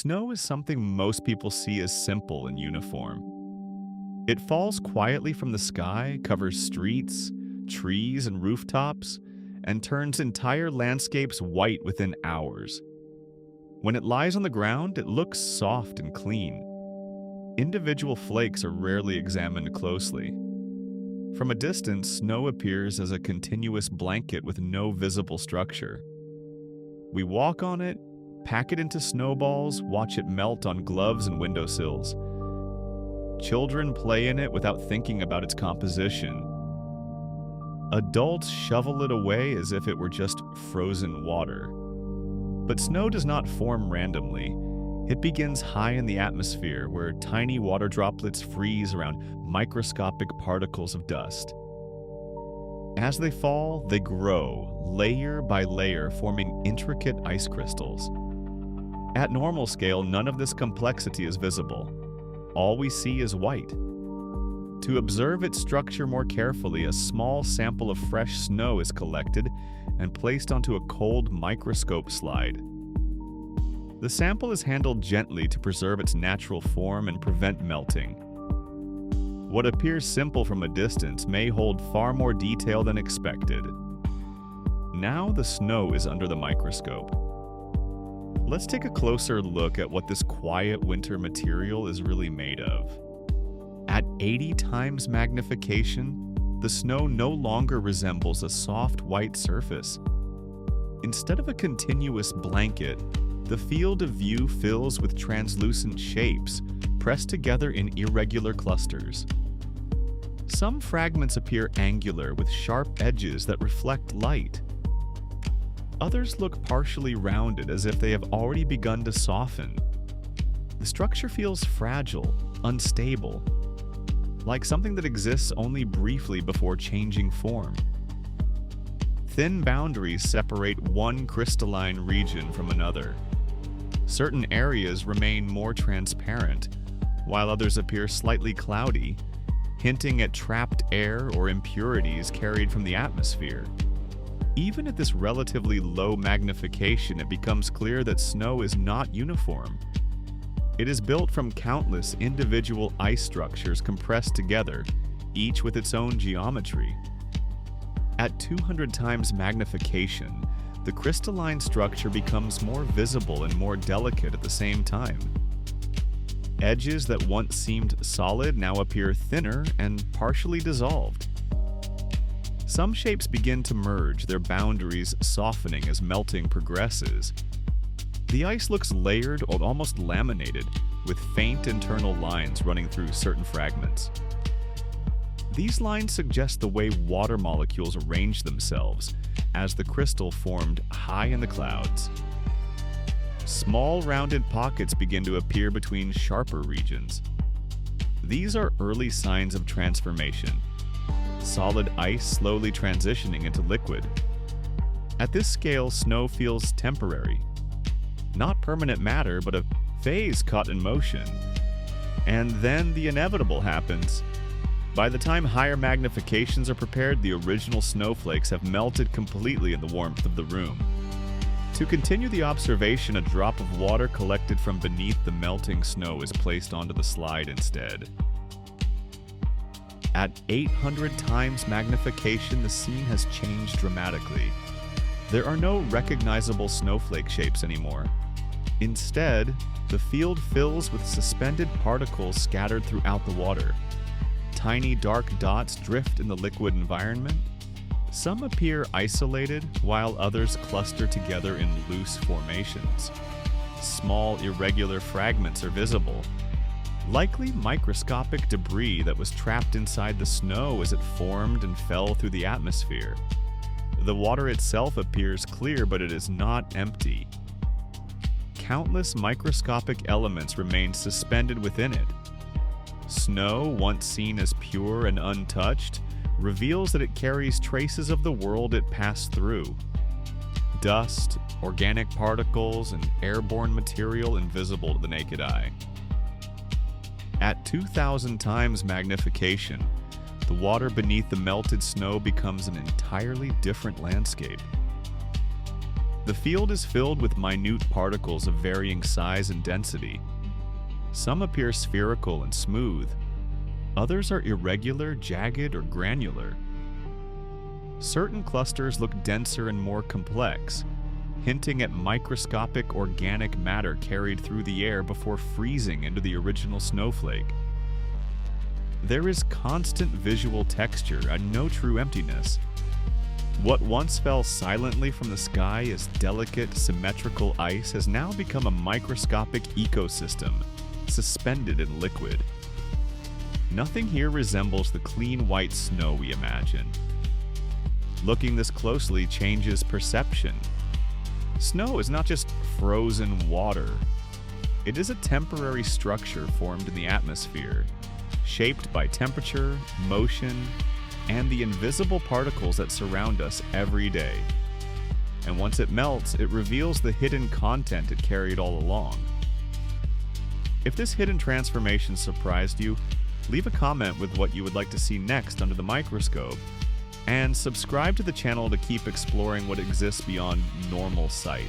Snow is something most people see as simple and uniform. It falls quietly from the sky, covers streets, trees, and rooftops, and turns entire landscapes white within hours. When it lies on the ground, it looks soft and clean. Individual flakes are rarely examined closely. From a distance, snow appears as a continuous blanket with no visible structure. We walk on it, pack it into snowballs, watch it melt on gloves and windowsills. Children play in it without thinking about its composition. Adults shovel it away as if it were just frozen water. But snow does not form randomly. It begins high in the atmosphere, where tiny water droplets freeze around microscopic particles of dust. As they fall, they grow, layer by layer, forming intricate ice crystals. At normal scale, none of this complexity is visible. All we see is white. To observe its structure more carefully, a small sample of fresh snow is collected and placed onto a cold microscope slide. The sample is handled gently to preserve its natural form and prevent melting. What appears simple from a distance may hold far more detail than expected. Now the snow is under the microscope. Let's take a closer look at what this quiet winter material is really made of. At 80 times magnification, the snow no longer resembles a soft white surface. Instead of a continuous blanket, the field of view fills with translucent shapes, pressed together in irregular clusters. Some fragments appear angular with sharp edges that reflect light. Others look partially rounded, as if they have already begun to soften. The structure feels fragile, unstable, like something that exists only briefly before changing form. Thin boundaries separate one crystalline region from another. Certain areas remain more transparent, while others appear slightly cloudy, hinting at trapped air or impurities carried from the atmosphere. Even at this relatively low magnification, it becomes clear that snow is not uniform. It is built from countless individual ice structures compressed together, each with its own geometry. At 200 times magnification, the crystalline structure becomes more visible and more delicate at the same time. Edges that once seemed solid now appear thinner and partially dissolved. Some shapes begin to merge, their boundaries softening as melting progresses. The ice looks layered or almost laminated, with faint internal lines running through certain fragments. These lines suggest the way water molecules arrange themselves as the crystal formed high in the clouds. Small rounded pockets begin to appear between sharper regions. These are early signs of transformation. Solid ice slowly transitioning into liquid. At this scale, snow feels temporary. Not permanent matter, but a phase caught in motion. And then the inevitable happens. By the time higher magnifications are prepared, the original snowflakes have melted completely in the warmth of the room. To continue the observation, a drop of water collected from beneath the melting snow is placed onto the slide instead. At 800 times magnification, the scene has changed dramatically. There are no recognizable snowflake shapes anymore. Instead, the field fills with suspended particles scattered throughout the water. Tiny dark dots drift in the liquid environment. Some appear isolated, while others cluster together in loose formations. Small, irregular fragments are visible, likely microscopic debris that was trapped inside the snow as it formed and fell through the atmosphere. The water itself appears clear, but it is not empty. Countless microscopic elements remain suspended within it. Snow, once seen as pure and untouched, reveals that it carries traces of the world it passed through. Dust, organic particles, and airborne material invisible to the naked eye. At 2,000 times magnification, the water beneath the melted snow becomes an entirely different landscape. The field is filled with minute particles of varying size and density. Some appear spherical and smooth. Others are irregular, jagged, or granular. Certain clusters look denser and more complex, hinting at microscopic organic matter carried through the air before freezing into the original snowflake. There is constant visual texture and no true emptiness. What once fell silently from the sky as delicate, symmetrical ice has now become a microscopic ecosystem, suspended in liquid. Nothing here resembles the clean white snow we imagine. Looking this closely changes perception. Snow is not just frozen water. It is a temporary structure formed in the atmosphere, shaped by temperature, motion, and the invisible particles that surround us every day. And once it melts, it reveals the hidden content it carried all along. If this hidden transformation surprised you, leave a comment with what you would like to see next under the microscope, and subscribe to the channel to keep exploring what exists beyond normal sight.